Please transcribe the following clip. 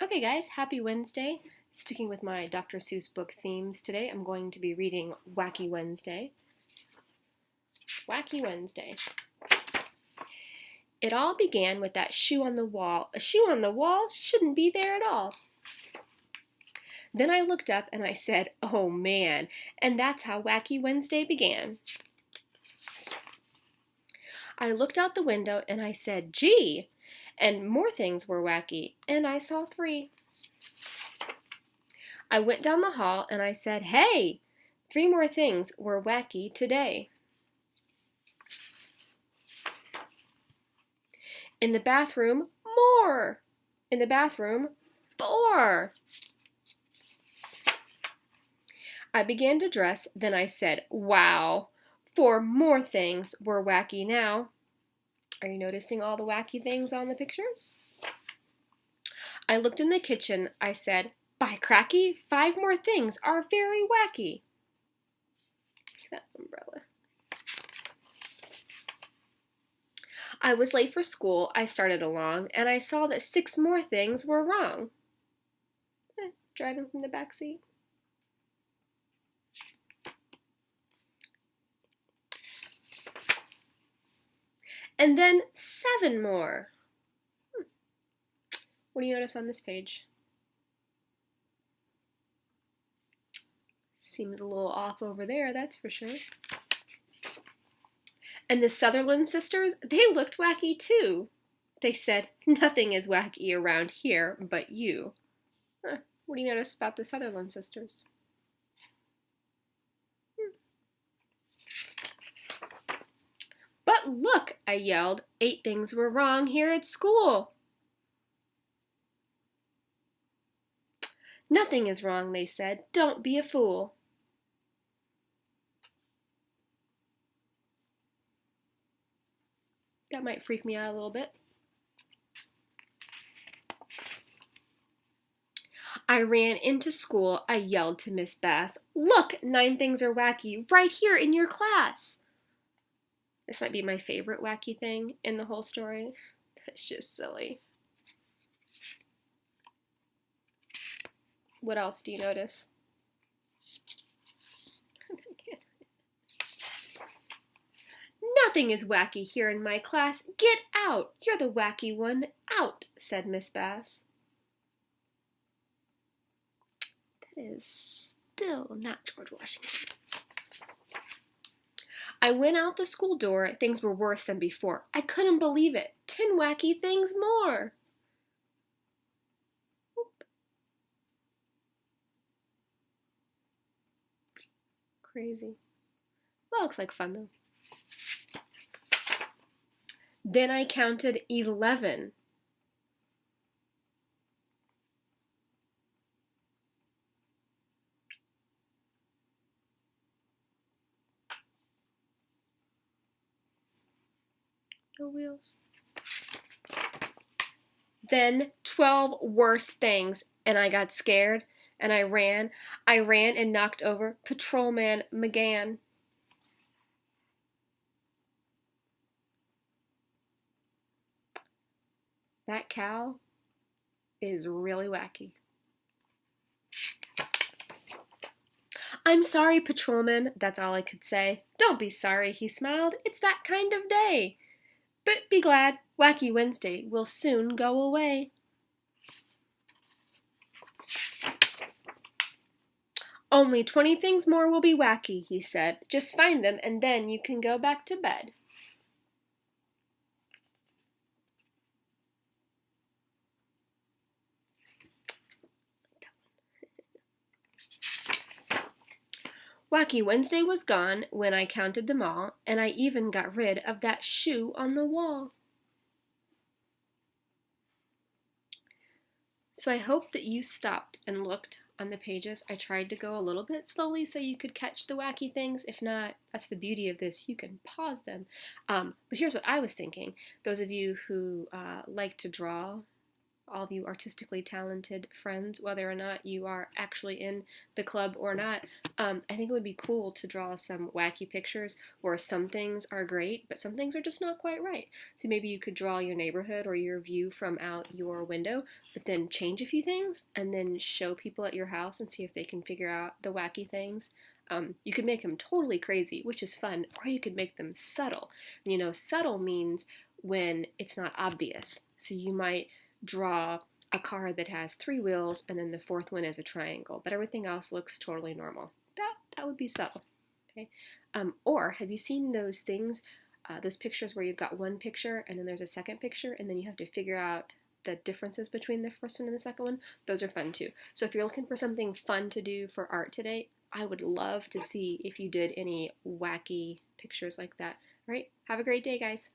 Okay guys, happy Wednesday. Sticking with my Dr. Seuss book themes today, I'm going to be reading Wacky Wednesday. Wacky Wednesday. It all began with that shoe on the wall. A shoe on the wall shouldn't be there at all. Then I looked up and I said, oh man, and that's how Wacky Wednesday began. I looked out the window and I said, gee, and more things were wacky, and I saw 3. I went down the hall and I said, hey, 3 more things were wacky today. In the bathroom, more. In the bathroom, 4. I began to dress, then I said, wow, 4 more things were wacky now. Are you noticing all the wacky things on the pictures? I looked in the kitchen. I said, by cracky, 5 more things are very wacky. See that umbrella? I was late for school. I started along, and I saw that 6 more things were wrong. Driving from the back seat. And then 7 more. What do you notice on this page? Seems a little off over there, that's for sure. And the Sutherland sisters, they looked wacky too. They said, nothing is wacky around here but you. What do you notice about the Sutherland sisters? But look, I yelled, 8 things were wrong here at school. Nothing is wrong, they said. Don't be a fool. That might freak me out a little bit. I ran into school. I yelled to Miss Bass, look, 9 things are wacky right here in your class. This might be my favorite wacky thing in the whole story. It's just silly. What else do you notice? Nothing is wacky here in my class. Get out! You're the wacky one. Out, said Miss Bass. That is still not George Washington. I went out the school door. Things were worse than before. I couldn't believe it. 10 wacky things more. Oop. Crazy. Well, looks like fun though. Then I counted 11. No wheels. Then 12 worse things, and I got scared, and I ran. I ran and knocked over Patrolman McGann. That cow is really wacky. I'm sorry, Patrolman, that's all I could say. Don't be sorry, he smiled. It's that kind of day. But be glad, Wacky Wednesday will soon go away. Only 20 things more will be wacky, he said. Just find them and then you can go back to bed. Wacky Wednesday was gone when I counted them all, and I even got rid of that shoe on the wall. So I hope that you stopped and looked on the pages. I tried to go a little bit slowly so you could catch the wacky things. If not, that's the beauty of this. You can pause them. But here's what I was thinking. Those of you who like to draw all of you artistically talented friends, whether or not you are actually in the club or not, I think it would be cool to draw some wacky pictures where some things are great, but some things are just not quite right. So maybe you could draw your neighborhood or your view from out your window, but then change a few things and then show people at your house and see if they can figure out the wacky things. You could make them totally crazy, which is fun, or you could make them subtle. You know, subtle means when it's not obvious. So you might draw a car that has 3 wheels and then the 4th one is a triangle, but everything else looks totally normal. That would be subtle. Okay. Or have you seen those things, those pictures where you've got one picture and then there's a second picture and then you have to figure out the differences between the first one and the second one? Those are fun too. So if you're looking for something fun to do for art today, I would love to see if you did any wacky pictures like that. All right, have a great day, guys.